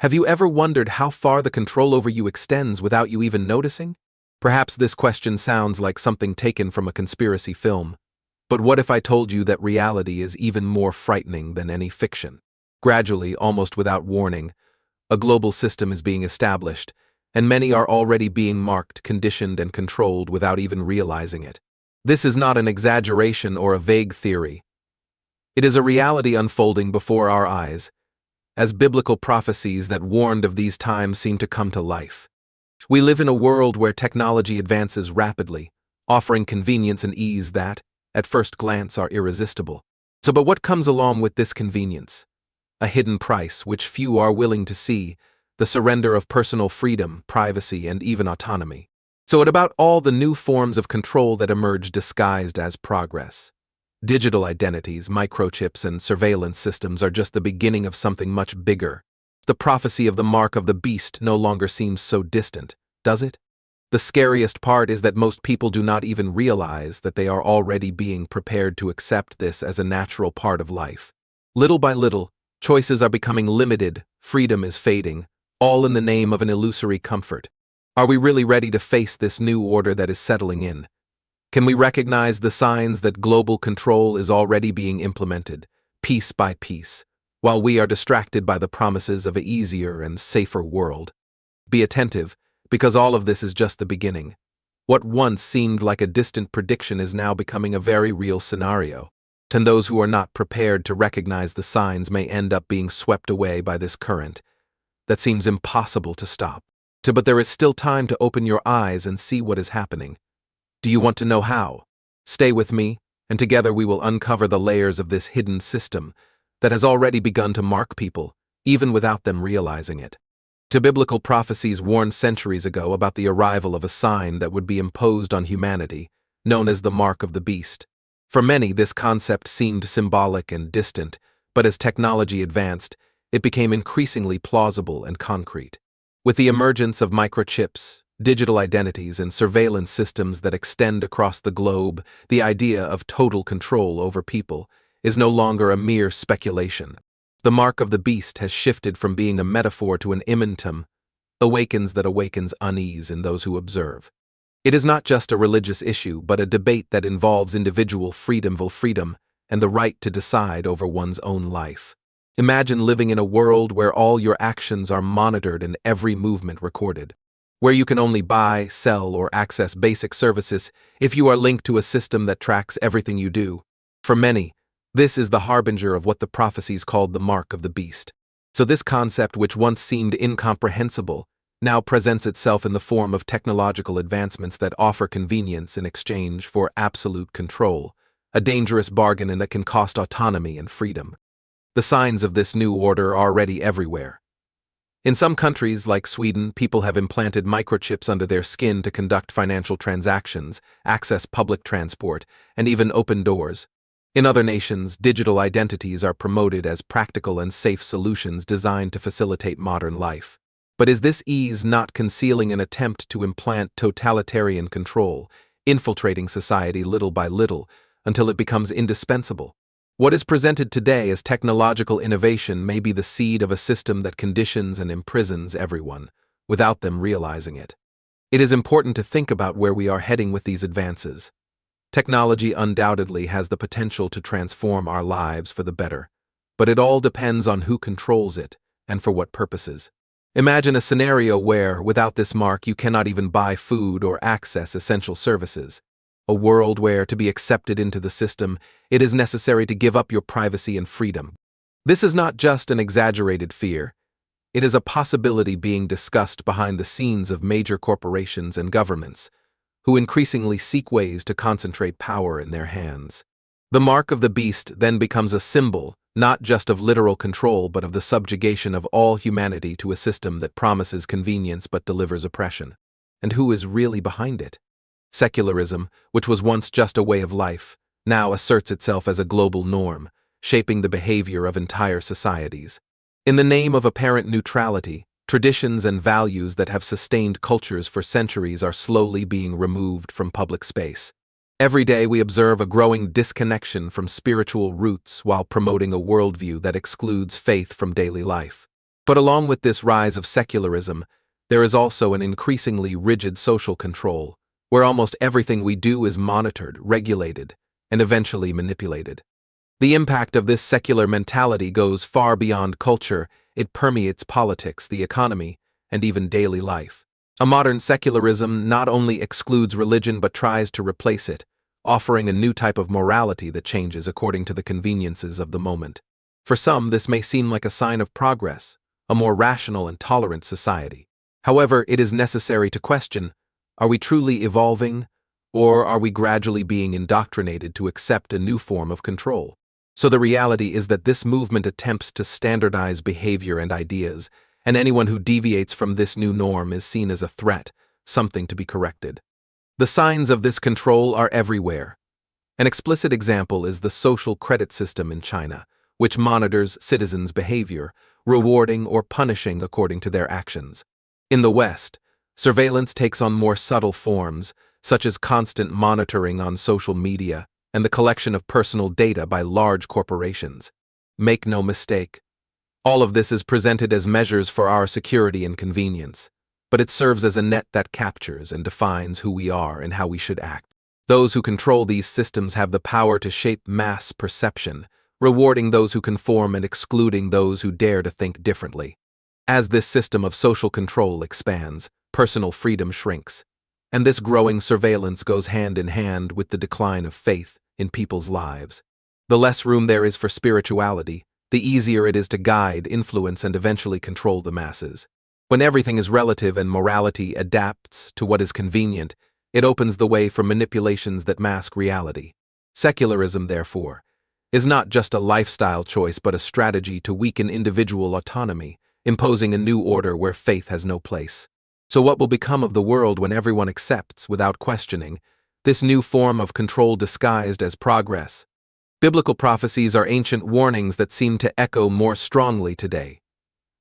Have you ever wondered how far the control over you extends without you even noticing? Perhaps this question sounds like something taken from a conspiracy film. But what if I told you that reality is even more frightening than any fiction? Gradually, almost without warning, a global system is being established, and many are already being marked, conditioned, and controlled without even realizing it. This is not an exaggeration or a vague theory. It is a reality unfolding before our eyes, as biblical prophecies that warned of these times seem to come to life. We live in a world where technology advances rapidly, offering convenience and ease that, at first glance, are irresistible. But what comes along with this convenience? A hidden price which few are willing to see, the surrender of personal freedom, privacy, and even autonomy. What about all the new forms of control that emerge disguised as progress? Digital identities, microchips, and surveillance systems are just the beginning of something much bigger. The prophecy of the mark of the beast no longer seems so distant, does it? The scariest part is that most people do not even realize that they are already being prepared to accept this as a natural part of life. Little by little, choices are becoming limited, freedom is fading, all in the name of an illusory comfort. Are we really ready to face this new order that is settling in? Can we recognize the signs that global control is already being implemented, piece by piece, while we are distracted by the promises of an easier and safer world? Be attentive, because all of this is just the beginning. What once seemed like a distant prediction is now becoming a very real scenario, and those who are not prepared to recognize the signs may end up being swept away by this current that seems impossible to stop. But there is still time to open your eyes and see what is happening. Do you want to know how? Stay with me, and together we will uncover the layers of this hidden system that has already begun to mark people, even without them realizing it. Biblical prophecies warned centuries ago about the arrival of a sign that would be imposed on humanity, known as the mark of the beast. For many, this concept seemed symbolic and distant, but as technology advanced, it became increasingly plausible and concrete. With the emergence of microchips, digital identities, and surveillance systems that extend across the globe, the idea of total control over people is no longer a mere speculation. The mark of the beast has shifted from being a metaphor to an immintum, that awakens unease in those who observe. It is not just a religious issue, but a debate that involves individual freedom and the right to decide over one's own life. Imagine living in a world where all your actions are monitored and every movement recorded, where you can only buy, sell, or access basic services if you are linked to a system that tracks everything you do. For many, this is the harbinger of what the prophecies called the mark of the beast. This concept, which once seemed incomprehensible, now presents itself in the form of technological advancements that offer convenience in exchange for absolute control, a dangerous bargain that can cost autonomy and freedom. The signs of this new order are already everywhere. In some countries, like Sweden, people have implanted microchips under their skin to conduct financial transactions, access public transport, and even open doors. In other nations, digital identities are promoted as practical and safe solutions designed to facilitate modern life. But is this ease not concealing an attempt to implant totalitarian control, infiltrating society little by little until it becomes indispensable? What is presented today as technological innovation may be the seed of a system that conditions and imprisons everyone, without them realizing it. It is important to think about where we are heading with these advances. Technology undoubtedly has the potential to transform our lives for the better, but it all depends on who controls it and for what purposes. Imagine a scenario where, without this mark, you cannot even buy food or access essential services. A world where, to be accepted into the system, it is necessary to give up your privacy and freedom. This is not just an exaggerated fear. It is a possibility being discussed behind the scenes of major corporations and governments, who increasingly seek ways to concentrate power in their hands. The mark of the beast then becomes a symbol, not just of literal control, but of the subjugation of all humanity to a system that promises convenience but delivers oppression. And who is really behind it? Secularism, which was once just a way of life, now asserts itself as a global norm, shaping the behavior of entire societies. In the name of apparent neutrality, traditions and values that have sustained cultures for centuries are slowly being removed from public space. Every day we observe a growing disconnection from spiritual roots while promoting a worldview that excludes faith from daily life. But along with this rise of secularism, there is also an increasingly rigid social control, where almost everything we do is monitored, regulated, and eventually manipulated. The impact of this secular mentality goes far beyond culture. It permeates politics, the economy, and even daily life. A modern secularism not only excludes religion but tries to replace it, offering a new type of morality that changes according to the conveniences of the moment. For some, this may seem like a sign of progress, a more rational and tolerant society. However, it is necessary to question, are we truly evolving, or are we gradually being indoctrinated to accept a new form of control? So the reality is that this movement attempts to standardize behavior and ideas, and anyone who deviates from this new norm is seen as a threat, something to be corrected. The signs of this control are everywhere. An explicit example is the social credit system in China, which monitors citizens' behavior, rewarding or punishing according to their actions. In the West, surveillance takes on more subtle forms, such as constant monitoring on social media and the collection of personal data by large corporations. Make no mistake, all of this is presented as measures for our security and convenience, but it serves as a net that captures and defines who we are and how we should act. Those who control these systems have the power to shape mass perception, rewarding those who conform and excluding those who dare to think differently. As this system of social control expands, personal freedom shrinks, and this growing surveillance goes hand in hand with the decline of faith in people's lives. The less room there is for spirituality, the easier it is to guide, influence, and eventually control the masses. When everything is relative and morality adapts to what is convenient, it opens the way for manipulations that mask reality. Secularism, therefore, is not just a lifestyle choice but a strategy to weaken individual autonomy, imposing a new order where faith has no place. So what will become of the world when everyone accepts, without questioning, this new form of control disguised as progress? Biblical prophecies are ancient warnings that seem to echo more strongly today.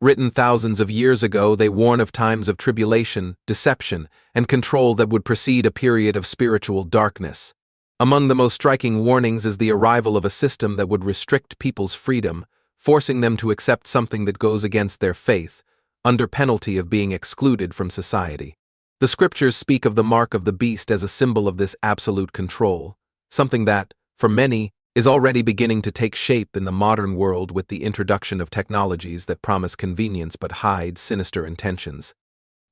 Written thousands of years ago, they warn of times of tribulation, deception, and control that would precede a period of spiritual darkness. Among the most striking warnings is the arrival of a system that would restrict people's freedom, forcing them to accept something that goes against their faith, under penalty of being excluded from society. The scriptures speak of the mark of the beast as a symbol of this absolute control, something that, for many, is already beginning to take shape in the modern world with the introduction of technologies that promise convenience but hide sinister intentions.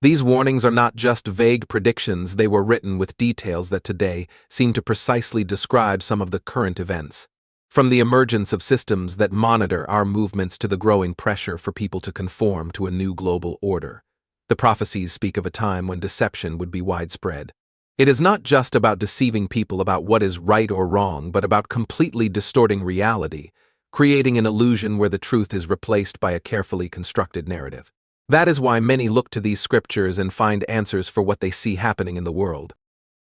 These warnings are not just vague predictions, they were written with details that today seem to precisely describe some of the current events. From the emergence of systems that monitor our movements to the growing pressure for people to conform to a new global order, the prophecies speak of a time when deception would be widespread. It is not just about deceiving people about what is right or wrong, but about completely distorting reality, creating an illusion where the truth is replaced by a carefully constructed narrative. That is why many look to these scriptures and find answers for what they see happening in the world.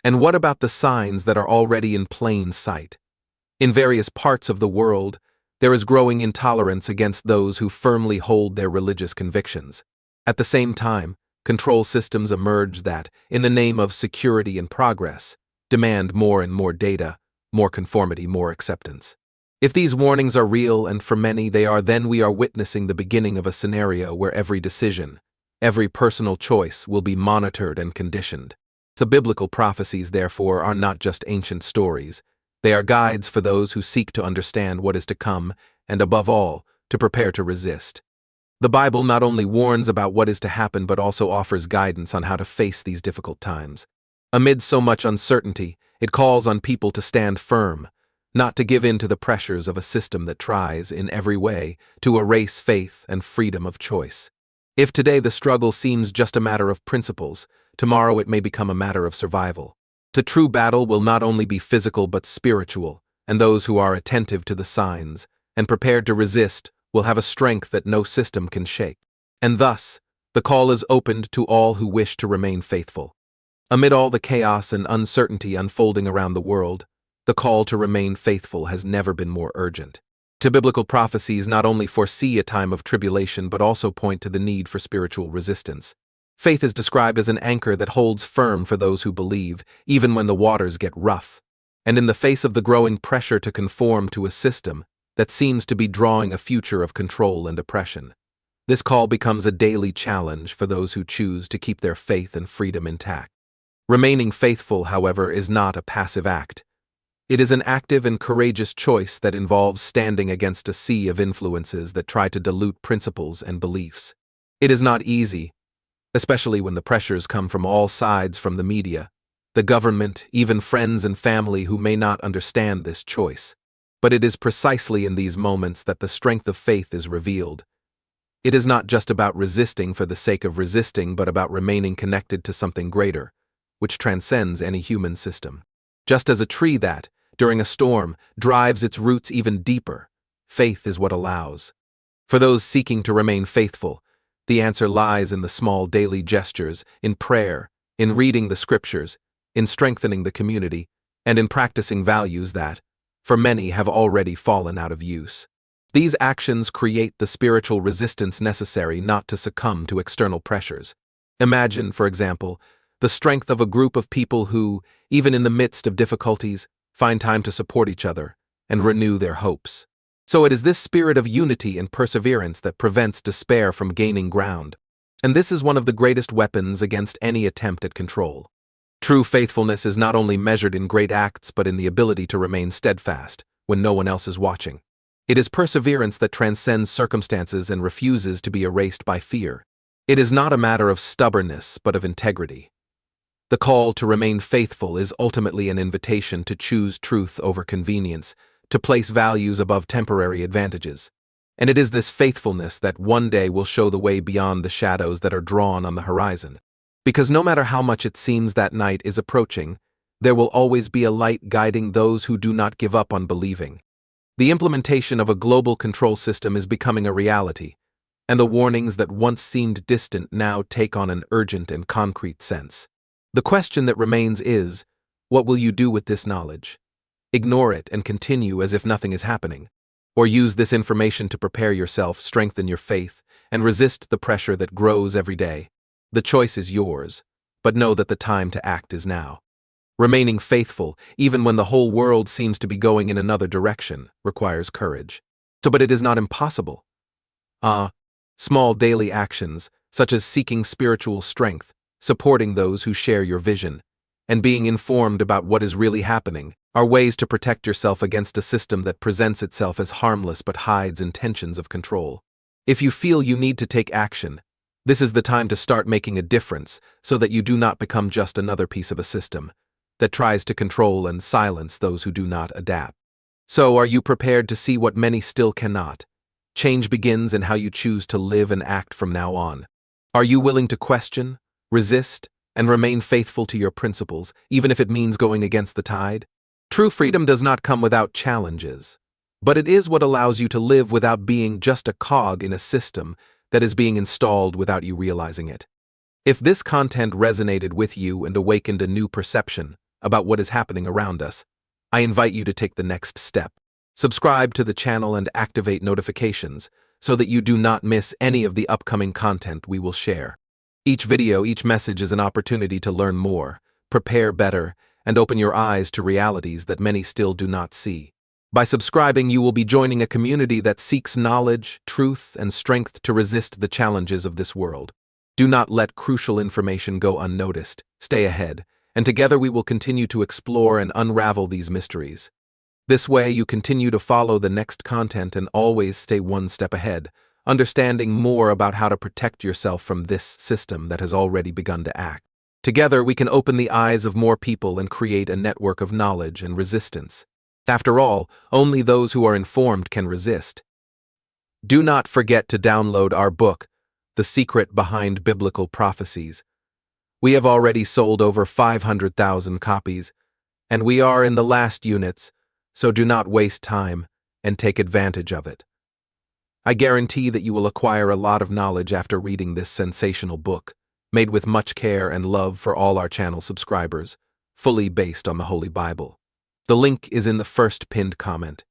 And what about the signs that are already in plain sight? In various parts of the world, there is growing intolerance against those who firmly hold their religious convictions. At the same time, control systems emerge that, in the name of security and progress, demand more and more data, more conformity, more acceptance. If these warnings are real, and for many they are, then we are witnessing the beginning of a scenario where every decision, every personal choice will be monitored and conditioned. The biblical prophecies, therefore, are not just ancient stories. They are guides for those who seek to understand what is to come and, above all, to prepare to resist. The Bible not only warns about what is to happen but also offers guidance on how to face these difficult times. Amid so much uncertainty, it calls on people to stand firm, not to give in to the pressures of a system that tries, in every way, to erase faith and freedom of choice. If today the struggle seems just a matter of principles, tomorrow it may become a matter of survival. The true battle will not only be physical but spiritual, and those who are attentive to the signs and prepared to resist will have a strength that no system can shake. And thus, the call is opened to all who wish to remain faithful. Amid all the chaos and uncertainty unfolding around the world, the call to remain faithful has never been more urgent. The biblical prophecies not only foresee a time of tribulation but also point to the need for spiritual resistance. Faith is described as an anchor that holds firm for those who believe, even when the waters get rough. And in the face of the growing pressure to conform to a system that seems to be drawing a future of control and oppression, This call becomes a daily challenge for those who choose to keep their faith and freedom intact. Remaining faithful, however, is not a passive act. It is an active and courageous choice that involves standing against a sea of influences that try to dilute principles and beliefs. It is not easy, especially when the pressures come from all sides, from the media, the government, even friends and family who may not understand this choice. But it is precisely in these moments that the strength of faith is revealed. It is not just about resisting for the sake of resisting, but about remaining connected to something greater, which transcends any human system. Just as a tree that, during a storm, drives its roots even deeper, faith is what allows. For those seeking to remain faithful, the answer lies in the small daily gestures, in prayer, in reading the scriptures, in strengthening the community, and in practicing values that, for many, have already fallen out of use. These actions create the spiritual resistance necessary not to succumb to external pressures. Imagine, for example, the strength of a group of people who, even in the midst of difficulties, find time to support each other and renew their hopes. So it is this spirit of unity and perseverance that prevents despair from gaining ground. And this is one of the greatest weapons against any attempt at control. True faithfulness is not only measured in great acts but in the ability to remain steadfast when no one else is watching. It is perseverance that transcends circumstances and refuses to be erased by fear. It is not a matter of stubbornness but of integrity. The call to remain faithful is ultimately an invitation to choose truth over convenience, to place values above temporary advantages. And it is this faithfulness that one day will show the way beyond the shadows that are drawn on the horizon. Because no matter how much it seems that night is approaching, there will always be a light guiding those who do not give up on believing. The implementation of a global control system is becoming a reality, and the warnings that once seemed distant now take on an urgent and concrete sense. The question that remains is, what will you do with this knowledge? Ignore it and continue as if nothing is happening, or use this information to prepare yourself, strengthen your faith, and resist the pressure that grows every day. The choice is yours, but know that the time to act is now. Remaining faithful, even when the whole world seems to be going in another direction, requires courage. But it is not impossible. Small daily actions, such as seeking spiritual strength, supporting those who share your vision, and being informed about what is really happening, are ways to protect yourself against a system that presents itself as harmless but hides intentions of control. If you feel you need to take action, this is the time to start making a difference so that you do not become just another piece of a system that tries to control and silence those who do not adapt. So, are you prepared to see what many still cannot? Change begins in how you choose to live and act from now on. Are you willing to question, resist, and remain faithful to your principles, even if it means going against the tide? True freedom does not come without challenges, but it is what allows you to live without being just a cog in a system that is being installed without you realizing it. If this content resonated with you and awakened a new perception about what is happening around us, I invite you to take the next step. Subscribe to the channel and activate notifications so that you do not miss any of the upcoming content we will share. Each video, each message is an opportunity to learn more, prepare better, and open your eyes to realities that many still do not see. By subscribing, you will be joining a community that seeks knowledge, truth, and strength to resist the challenges of this world. Do not let crucial information go unnoticed. Stay ahead, and together we will continue to explore and unravel these mysteries. This way, you continue to follow the next content and always stay one step ahead, understanding more about how to protect yourself from this system that has already begun to act. Together, we can open the eyes of more people and create a network of knowledge and resistance. After all, only those who are informed can resist. Do not forget to download our book, The Secret Behind Biblical Prophecies. We have already sold over 500,000 copies, and we are in the last units, so do not waste time and take advantage of it. I guarantee that you will acquire a lot of knowledge after reading this sensational book, made with much care and love for all our channel subscribers, fully based on the Holy Bible. The link is in the first pinned comment.